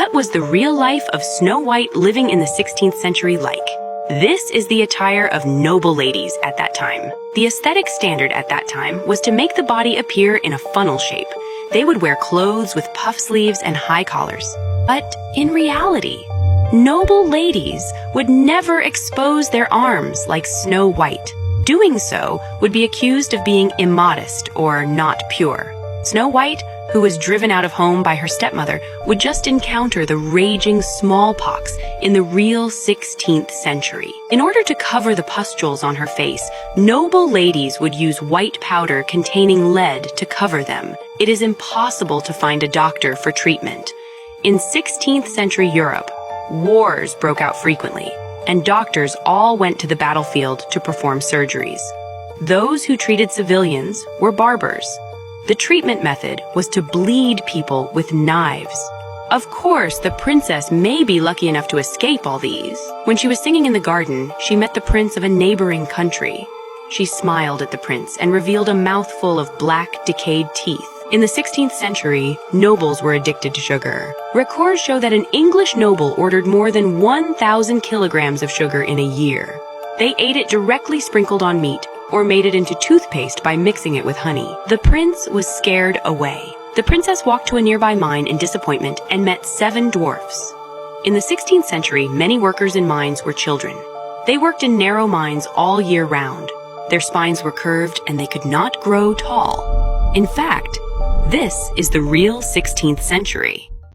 What was the real life of Snow White living in the 16th century like? This is the attire of noble ladies at that time. The aesthetic standard at that time was to make the body appear in a funnel shape. They would wear clothes with puff sleeves and high collars. But in reality, noble ladies would never expose their arms like Snow White. Doing so would be accused of being immodest or not pure. Snow White, who was driven out of home by her stepmother, would just encounter the raging smallpox in the real 16th century. In order to cover the pustules on her face, noble ladies would use white powder containing lead to cover them. It is impossible to find a doctor for treatment. In 16th century Europe, wars broke out frequently, and doctors all went to the battlefield to perform surgeries. Those who treated civilians were barbers. The treatment method was to bleed people with knives. Of course, the princess may be lucky enough to escape all these. When she was singing in the garden, she met the prince of a neighboring country. She smiled at the prince and revealed a mouthful of black, decayed teeth. In the 16th century, nobles were addicted to sugar. Records show that an English noble ordered more than 1,000 kilograms of sugar in a year. They ate it directly sprinkled on meat, or made it into toothpaste by mixing it with honey. The prince was scared away. The princess walked to a nearby mine in disappointment and met 7 dwarfs. In the 16th century, many workers in mines were children. They worked in narrow mines all year round. Their spines were curved and they could not grow tall. In fact, this is the real 16th century.